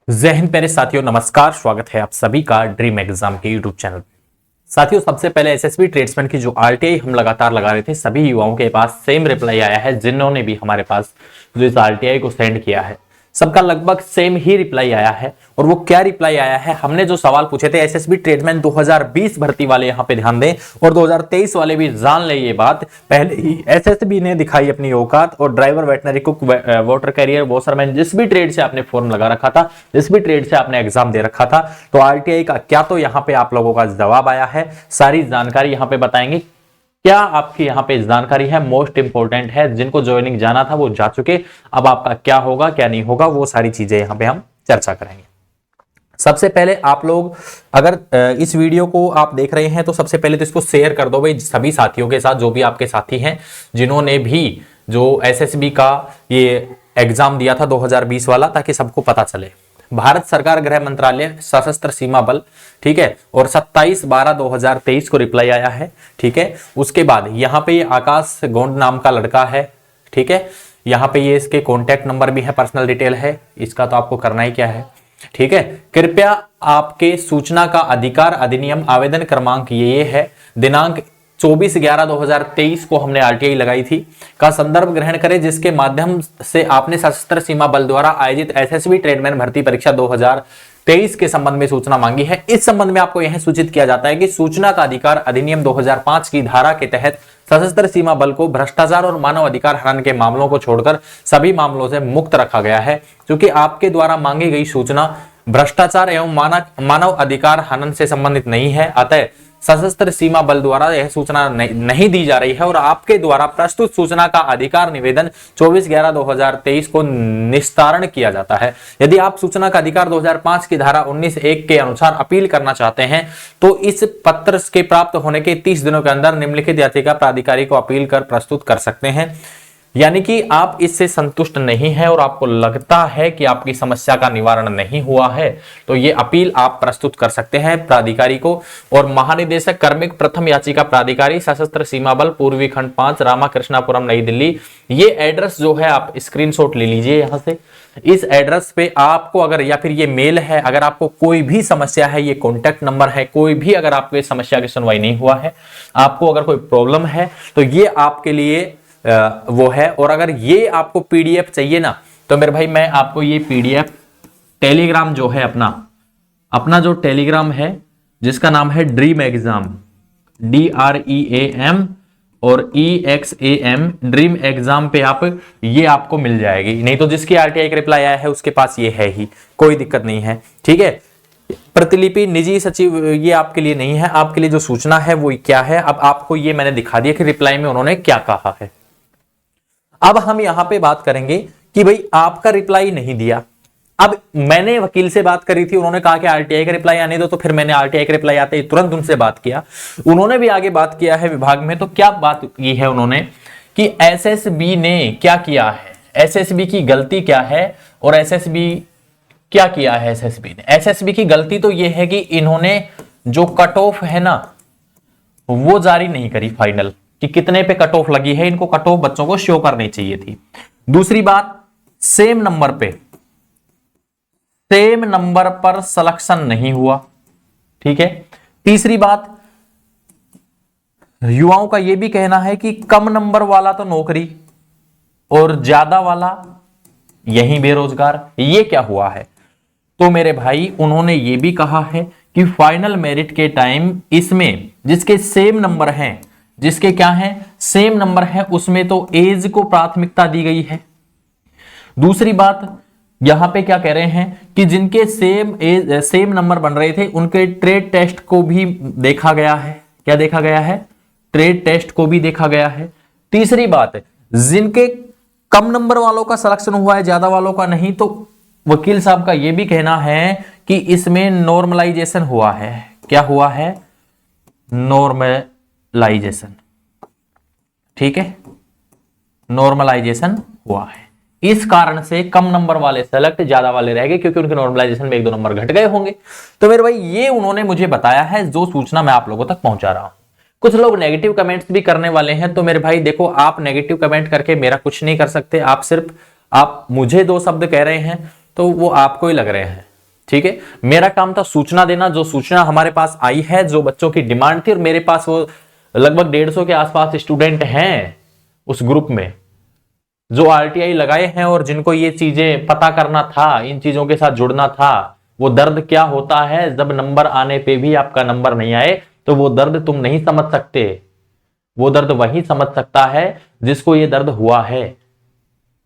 जय हिंद प्यारे साथियों, नमस्कार। स्वागत है आप सभी का ड्रीम एग्जाम के यूट्यूब चैनल पे। साथियों, सबसे पहले एसएसबी ट्रेड्समैन की जो आरटीआई हम लगातार लगा रहे थे, सभी युवाओं के पास सेम रिप्लाई आया है। जिन्होंने भी हमारे पास जो इस आरटीआई को सेंड किया है, सबका लगभग सेम ही रिप्लाई आया है। और वो क्या रिप्लाई आया है, हमने जो सवाल पूछे थे एसएसबी ट्रेडमैन 2020 भर्ती वाले, यहां पे ध्यान दें, और 2023 वाले भी जान ले ये बात। पहले ही एसएसबी ने दिखाई अपनी औकात, और driver, veterinary cook, water career, washerman, जिस भी ट्रेड से आपने फॉर्म लगा रखा था, जिस भी ट्रेड से आपने एग्जाम दे रखा था, तो आरटीआई का क्या, तो यहां पे आप लोगों का जवाब आया है। सारी जानकारी यहां पे बताएंगे। क्या आपकी यहां पे जानकारी है, मोस्ट इंपॉर्टेंट है। जिनको ज्वाइनिंग जाना था वो जा चुके, अब आपका क्या होगा क्या नहीं होगा, वो सारी चीजें यहां पे हम चर्चा करेंगे। सबसे पहले आप लोग अगर इस वीडियो को आप देख रहे हैं तो सबसे पहले तो इसको शेयर कर दो भाई सभी साथियों के साथ, जो भी आपके साथी हैं जिन्होंने भी जो एसएसबी का ये एग्जाम दिया था 2020 वाला, ताकि सबको पता चले। भारत सरकार गृह मंत्रालय सशस्त्र सीमा बल, ठीक है, और 27/12/2023 को रिप्लाई आया है, ठीक है। उसके बाद यहाँ पे ये आकाश गोंड नाम का लड़का है, ठीक है। यहाँ पे ये इसके कॉन्टैक्ट नंबर भी है, पर्सनल डिटेल है, इसका तो आपको करना ही क्या है, ठीक है। कृपया आपके सूचना का अधिकार अधिनियम आवेदन क्रमांक ये है, दिनांक 24/11/2023 को हमने आरटीआई लगाई थी, का संदर्भ ग्रहण करें, जिसके माध्यम से आपने सशस्त्र सीमा बल द्वारा आयोजित एसएसबी ट्रेडमैन भर्ती परीक्षा 2023 के संबंध में सूचना मांगी है। इस संबंध में आपको यह सूचित किया जाता है कि सूचना का अधिकार अधिनियम 2005 की धारा के तहत सशस्त्र सीमा बल को भ्रष्टाचार और मानव अधिकार हनन के मामलों को छोड़कर सभी मामलों से मुक्त रखा गया है, क्योंकि आपके द्वारा मांगी गई सूचना भ्रष्टाचार एवं मानव अधिकार हनन से संबंधित नहीं है। अतः सशस्त्र सीमा बल द्वारा यह सूचना नहीं दी जा रही है, और आपके द्वारा प्रस्तुत सूचना का अधिकार निवेदन 24/11/2023 को निस्तारण किया जाता है। यदि आप सूचना का अधिकार 2005 की धारा 19(1) के अनुसार अपील करना चाहते हैं, तो इस पत्र के प्राप्त होने के 30 दिनों के अंदर निम्नलिखित याचिका प्राधिकारी को अपील कर प्रस्तुत कर सकते हैं। यानी कि आप इससे संतुष्ट नहीं है और आपको लगता है कि आपकी समस्या का निवारण नहीं हुआ है, तो ये अपील आप प्रस्तुत कर सकते हैं प्राधिकारी को। और महानिदेशक कार्मिक प्रथम याचिका प्राधिकारी सशस्त्र सीमा बल पूर्वी खंड 5 रामाकृष्णापुरम नई दिल्ली, ये एड्रेस जो है आप स्क्रीनशॉट ले लीजिए यहां से। इस एड्रेस पे आपको अगर, या फिर ये मेल है, अगर आपको कोई भी समस्या है, ये कॉन्टैक्ट नंबर है, कोई भी अगर आपको समस्या की सुनवाई नहीं हुआ है, आपको अगर कोई प्रॉब्लम है, तो ये आपके लिए वो है। और अगर ये आपको पीडीएफ चाहिए ना, तो मेरे भाई मैं आपको ये पीडीएफ टेलीग्राम जो है अपना जो टेलीग्राम है, जिसका नाम है ड्रीम एग्जाम, DREAM और EXAM, ड्रीम एग्जाम पे आप ये आपको मिल जाएगी। नहीं तो जिसकी आरटीआई का रिप्लाई आया है उसके पास ये है ही, कोई दिक्कत नहीं है, ठीक है। प्रतिलिपि निजी सचिव ये आपके लिए नहीं है, आपके लिए जो सूचना है वो क्या है। अब आपको ये मैंने दिखा दिया कि रिप्लाई में उन्होंने क्या कहा है। अब हम यहां पे बात करेंगे कि भाई आपका रिप्लाई नहीं दिया। अब मैंने वकील से बात करी थी, उन्होंने कहा कि आरटीआई का रिप्लाई आने दो, तो फिर मैंने आरटीआई का रिप्लाई आते ही तुरंत उनसे बात किया। उन्होंने भी आगे बात किया है विभाग में, तो क्या बात की है उन्होंने कि एसएसबी ने क्या किया है, एसएसबी की गलती क्या है, और एसएसबी क्या किया है। एसएसबी की गलती तो यह है कि इन्होंने जो कट ऑफ है ना, वो जारी नहीं करी फाइनल, कि कितने पे कट ऑफ लगी है, इनको कट ऑफ बच्चों को शो करनी चाहिए थी। दूसरी बात, सेम नंबर पर सिलेक्शन नहीं हुआ, ठीक है। तीसरी बात, युवाओं का यह भी कहना है कि कम नंबर वाला तो नौकरी और ज्यादा वाला यही बेरोजगार। ये क्या हुआ है? तो मेरे भाई उन्होंने ये भी कहा है कि फाइनल मेरिट के टाइम इसमें जिसके सेम नंबर हैं, जिसके क्या है सेम नंबर है, उसमें तो एज को प्राथमिकता दी गई है। दूसरी बात, यहां पे क्या कह रहे हैं कि जिनके सेम नंबर बन रहे थे, उनके ट्रेड टेस्ट को भी देखा गया है। क्या देखा गया है? ट्रेड टेस्ट को भी देखा गया है। तीसरी बात, जिनके कम नंबर वालों का सिलेक्शन हुआ है, ज्यादा वालों का नहीं, तो वकील साहब का यह भी कहना है कि इसमें नॉर्मलाइजेशन हुआ है। क्या हुआ है? नॉर्मलाइजेशन, ठीक है, नॉर्मलाइजेशन हुआ है। इस कारण से कम नंबर वाले सेलेक्ट, ज्यादा वाले रह गए, क्योंकि उनके नॉर्मलाइजेशन में 1-2 नंबर घट गए होंगे। तो मेरे भाई ये उन्होंने मुझे बताया है, जो सूचना मैं आप लोगों तक पहुंचा रहा हूं। कुछ लोग नेगेटिव कमेंट्स भी करने वाले हैं, तो मेरे भाई देखो, आप नेगेटिव कमेंट करके मेरा कुछ नहीं कर सकते। आप मुझे 2 शब्द कह रहे हैं, तो वो आपको ही लग रहे हैं, ठीक है, मेरा काम था सूचना देना, जो सूचना हमारे पास आई है, जो बच्चों की डिमांड थी, और मेरे पास वो लगभग 150 के आसपास स्टूडेंट हैं उस ग्रुप में जो आरटीआई लगाए हैं और जिनको ये चीजें पता करना था, इन चीजों के साथ जुड़ना था। वो दर्द क्या होता है जब नंबर आने पे भी आपका नंबर नहीं आए, तो वो दर्द तुम नहीं समझ सकते। वो दर्द वही समझ सकता है जिसको ये दर्द हुआ है।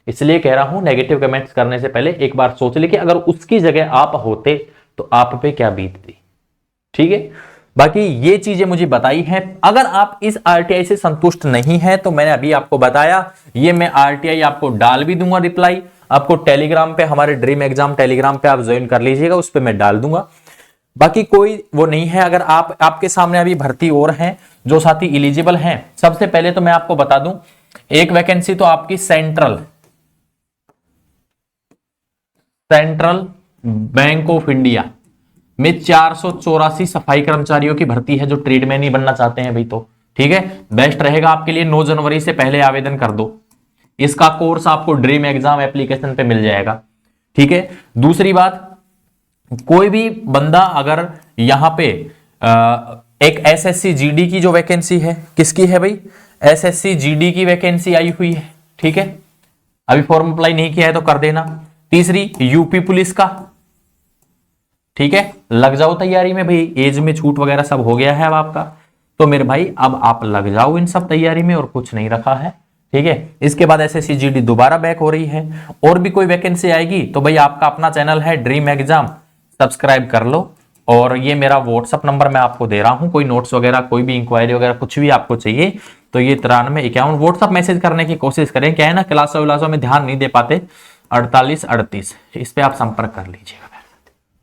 इसलिए कह रहा हूं, नेगेटिव कमेंट्स करने से पहले एक बार सोच ले कि अगर उसकी जगह आप होते तो आप पे क्या बीतती। ठीक है, बाकी ये चीजें मुझे बताई हैं। अगर आप इस आरटीआई से संतुष्ट नहीं है तो मैंने अभी आपको बताया, ये मैं आरटीआई आपको डाल भी दूंगा रिप्लाई। आपको टेलीग्राम पे, हमारे ड्रीम एग्जाम टेलीग्राम पे आप ज्वाइन कर लीजिएगा, उस पर मैं डाल दूंगा। बाकी कोई वो नहीं है। अगर आपके सामने अभी भर्ती और हैं जो साथी एलिजिबल हैं, सबसे पहले तो मैं आपको बता दूं, एक वैकेंसी तो आपकी सेंट्रल बैंक ऑफ इंडिया में 484 सफाई कर्मचारियों की भर्ती है जो ट्रेडमैन ही बनना चाहते हैं भाई। तो ठीक है, बेस्ट रहेगा आपके लिए 9 जनवरी से पहले आवेदन कर दो। इसका कोर्स आपको ड्रीम एग्जाम एप्लीकेशन पे मिल जाएगा। ठीक है, दूसरी बात, कोई भी बंदा अगर यहां पे एक एसएससी जीडी की जो वैकेंसी है, किसकी है भाई, एसएससी जीडी की वैकेंसी आई हुई है। ठीक है, अभी फॉर्म अप्लाई नहीं किया है तो कर देना। तीसरी, यूपी पुलिस का, ठीक है, लग जाओ तैयारी में भाई, एज में छूट वगैरह सब हो गया है अब आपका, तो मेरे भाई अब आप लग जाओ इन सब तैयारी में, और कुछ नहीं रखा है। ठीक है, इसके बाद एसएससी जीडी दोबारा बैक हो रही है। और भी कोई वैकेंसी आएगी तो भाई आपका अपना चैनल है ड्रीम एग्जाम, सब्सक्राइब कर लो। और ये मेरा व्हाट्सअप नंबर मैं आपको दे रहा हूं, कोई नोट्स वगैरह, कोई भी इंक्वायरी वगैरह कुछ भी आपको चाहिए तो ये 9351 व्हाट्सअप मैसेज करने की कोशिश करें। क्या है ना, क्लासों विलासों में ध्यान नहीं दे पाते, 4838 इस पे आप संपर्क कर लीजिएगा।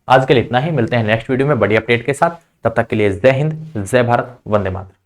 आज के लिए इतना ही, मिलते हैं नेक्स्ट वीडियो में बड़ी अपडेट के साथ। तब तक के लिए जय हिंद, जय भारत, वंदे मातरम।